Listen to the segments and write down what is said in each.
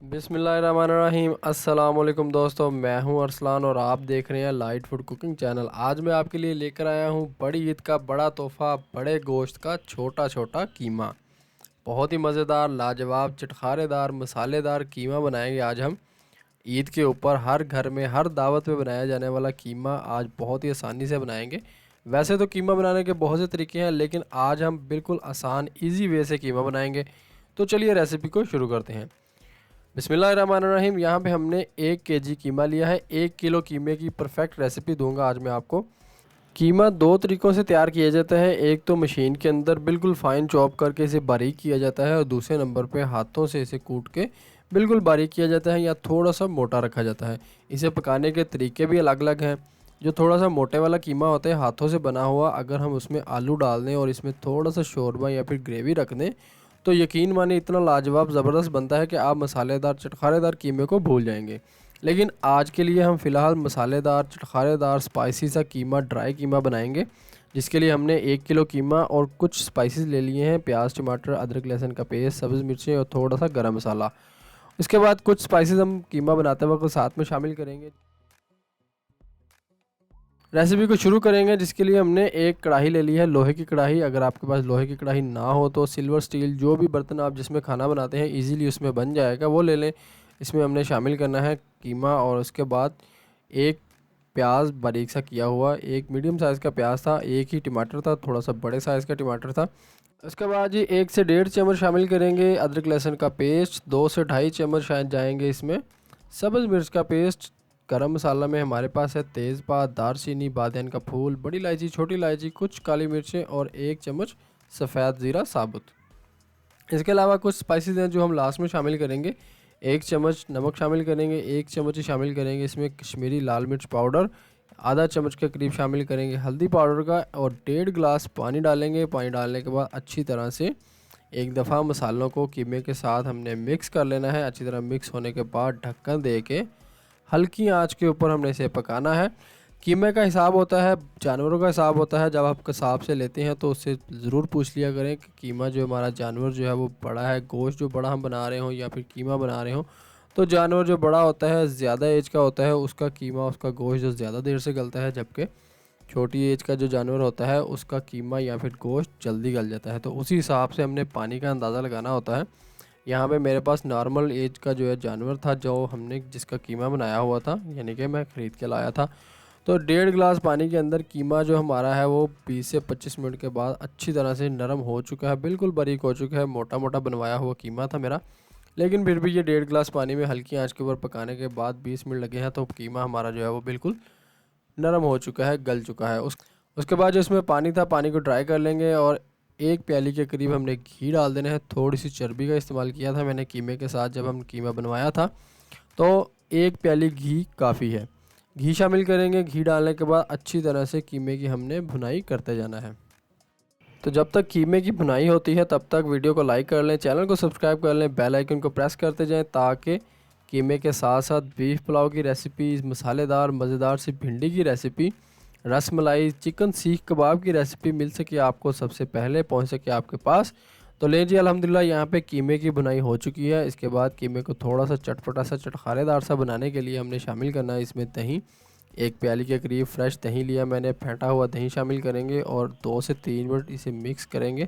बिस्मिल्लाहिर्रहमानिर्रहीम। अस्सलाम वालेकुम दोस्तों, मैं हूं अरसलान और आप देख रहे हैं लाइट फूड कुकिंग चैनल। आज मैं आपके लिए लेकर आया हूं बड़ी ईद का बड़ा तोहफ़ा, बड़े गोश्त का छोटा छोटा कीमा। बहुत ही मज़ेदार, लाजवाब, चटखारेदार, मसालेदार कीमा बनाएंगे आज हम ईद के ऊपर। हर घर में, हर दावत में बनाया जाने वाला कीमा आज बहुत ही आसानी से बनाएंगे। वैसे तो कीमा बनाने के बहुत से तरीके हैं, लेकिन आज हम बिल्कुल आसान ईजी वे से कीमा बनाएंगे। तो चलिए रेसिपी को शुरू करते हैं। बिस्मिल्लाहिर्रहमानिर्रहीम। यहाँ पे हमने 1 केजी कीमा लिया है। 1 किलो कीमे की परफेक्ट रेसिपी दूंगा आज मैं आपको। कीमा दो तरीक़ों से तैयार किया जाता है। एक तो मशीन के अंदर बिल्कुल फ़ाइन चॉप करके इसे बारीक किया जाता है, और दूसरे नंबर पे हाथों से इसे कूट के बिल्कुल बारीक किया जाता है या थोड़ा सा मोटा रखा जाता है। इसे पकाने के तरीके भी अलग अलग हैं। जो थोड़ा सा मोटे वाला कीमा होता है हाथों से बना हुआ, अगर हम उसमें आलू डाल दें और इसमें थोड़ा सा शोरबा या फिर ग्रेवी रख दें तो यकीन माने इतना लाजवाब ज़बरदस्त बनता है कि आप मसालेदार चटखारेदार कीमे को भूल जाएंगे। लेकिन आज के लिए हम फ़िलहाल मसालेदार चटखारेदार स्पाइसी सा कीमा, ड्राई कीमा बनाएंगे, जिसके लिए हमने 1 किलो कीमा और कुछ स्पाइसेस ले लिए हैं। प्याज, टमाटर, अदरक, लहसुन का पेस्ट, सब्ज़ मिर्चें और थोड़ा सा गरम मसाला। इसके बाद कुछ स्पाइसेस हम कीमा बनाते वक्त साथ में शामिल करेंगे। रेसिपी को शुरू करेंगे, जिसके लिए हमने एक कढ़ाई ले ली है, लोहे की कढ़ाई। अगर आपके पास लोहे की कढ़ाई ना हो तो सिल्वर, स्टील, जो भी बर्तन आप जिसमें खाना बनाते हैं इजीली उसमें बन जाएगा, वो ले लें। इसमें हमने शामिल करना है कीमा, और उसके बाद एक प्याज बारीक सा किया हुआ, एक मीडियम साइज़ का प्याज था, एक ही टमाटर था, थोड़ा सा बड़े साइज़ का टमाटर था। उसके बाद जी 1 से 1.5 चम्मच शामिल करेंगे अदरक लहसुन का पेस्ट। 2 से 2.5 चम्मच शायद जाएंगे इसमें सब्ज़ मिर्च का पेस्ट। गरम मसाला में हमारे पास है तेज़पात, दारचीनी, बादियान का फूल, बड़ी इलायची, छोटी इलायची, कुछ काली मिर्चें और 1 चम्मच सफ़ेद ज़ीरा साबुत। इसके अलावा कुछ स्पाइसेस हैं जो हम लास्ट में शामिल करेंगे। 1 चम्मच नमक शामिल करेंगे, 1 चम्मच ही शामिल करेंगे इसमें कश्मीरी लाल मिर्च पाउडर, आधा चम्मच के करीब शामिल करेंगे हल्दी पाउडर का, और 1.5 गिलास पानी डालेंगे। पानी डालने के बाद अच्छी तरह से एक दफ़ा मसालों को कीमे के साथ हमने मिक्स कर लेना है। अच्छी तरह मिक्स होने के बाद ढक्कन दे के हल्की आंच के ऊपर हमने इसे पकाना है। कीमे का हिसाब होता है, जानवरों का हिसाब होता है। जब आप कसाब से लेते हैं तो उससे ज़रूर पूछ लिया करें कि कीमा जो हमारा जानवर जो है वो बड़ा है, गोश्त जो बड़ा हम बना रहे हों या फिर कीमा बना रहे हों, तो जानवर जो बड़ा होता है, ज़्यादा एज का होता है, उसका कीमा, उसका गोश्त जो ज़्यादा देर से गलता है, जबकि छोटी एज का जो जानवर होता है उसका कीमा या फिर गोश्त जल्दी गल जाता है। तो उसी हिसाब से हमने पानी का अंदाज़ा लगाना होता है। यहाँ पे मेरे पास नॉर्मल एज का जो है जानवर था, जो हमने जिसका कीमा बनाया हुआ था, यानी कि मैं ख़रीद के लाया था। तो 1.5 गिलास पानी के अंदर कीमा जो हमारा है वो 20 से 25 मिनट के बाद अच्छी तरह से नरम हो चुका है, बिल्कुल बारीक हो चुका है। मोटा मोटा बनवाया हुआ कीमा था मेरा, लेकिन फिर भी ये 1.5 गिलास पानी में हल्की आंच के ऊपर पकाने के बाद 20 मिनट लगे हैं, तो कीमा हमारा जो है वो बिल्कुल नरम हो चुका है, गल चुका है। उसके बाद जो इसमें पानी था, पानी को ड्राई कर लेंगे, और 1 प्याली के करीब हमने घी डाल देना है। थोड़ी सी चर्बी का इस्तेमाल किया था मैंने कीमे के साथ, जब हम कीमा बनवाया था, तो 1 प्याली घी काफ़ी है। घी शामिल करेंगे। घी डालने के बाद अच्छी तरह से कीमे की हमने भुनाई करते जाना है। तो जब तक कीमे की भुनाई होती है तब तक वीडियो को लाइक कर लें, चैनल को सब्सक्राइब कर लें, बेल आइकन को प्रेस करते जाएं, ताकि कीमे के साथ साथ बीफ पुलाव की रेसिपी, मसालेदार मज़ेदार सी भिंडी की रेसिपी, रस मलाई, चिकन सीख कबाब की रेसिपी मिल सके आपको, सबसे पहले पहुंच सके आपके पास। तो ले जी, अल्हम्दुलिल्लाह यहाँ पे कीमे की बुनाई हो चुकी है। इसके बाद कीमे को थोड़ा सा चटपटा सा, चटखारेदार सा बनाने के लिए हमने शामिल करना है इसमें दही। 1 प्याली के करीब फ्रेश दही लिया मैंने, फेंटा हुआ दही शामिल करेंगे और 2 से 3 मिनट इसे मिक्स करेंगे।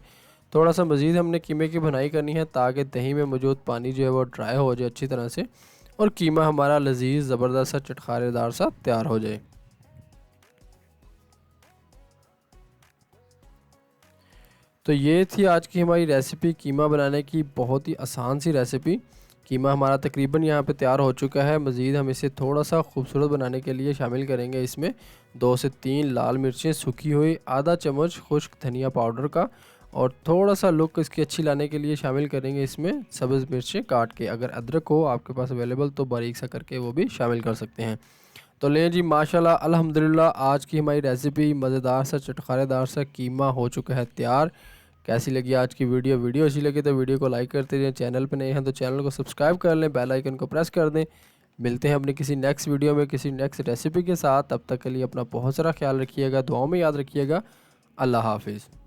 थोड़ा सा मज़ीद हमने कीमे की बुनाई करनी है, ताकि दही में मौजूद पानी जो है वो ड्राई हो जाए अच्छी तरह से, और कीमा हमारा लजीज ज़बरदस्त सा चटखारेदार सा तैयार हो जाए। तो ये थी आज की हमारी रेसिपी, कीमा बनाने की बहुत ही आसान सी रेसिपी। कीमा हमारा तकरीबन यहाँ पे तैयार हो चुका है। मज़ीद हम इसे थोड़ा सा खूबसूरत बनाने के लिए शामिल करेंगे इसमें 2 से 3 लाल मिर्चें सूखी हुई, आधा चम्मच खुश्क धनिया पाउडर का, और थोड़ा सा लुक इसकी अच्छी लाने के लिए शामिल करेंगे इसमें सब्ज़ मिर्चें काट के। अगर अदरक हो आपके पास अवेलेबल तो बारीक सा करके वो भी शामिल कर सकते हैं। तो लें जी, माशाल्लाह अल्हम्दुलिल्लाह आज की हमारी रेसिपी मज़ेदार सा चटखारेदार सा कीमा हो चुका है तैयार। कैसी लगी आज की वीडियो अच्छी लगी तो वीडियो को लाइक करते रहें, चैनल पे नए हैं तो चैनल को सब्सक्राइब कर लें, बेल आइकन को प्रेस कर दें। मिलते हैं अपनी किसी नेक्स्ट वीडियो में किसी नेक्स्ट रेसिपी के साथ। तब तक के लिए अपना बहुत सारा ख्याल रखिएगा, दुआओं में याद रखिएगा। अल्लाह हाफिज़।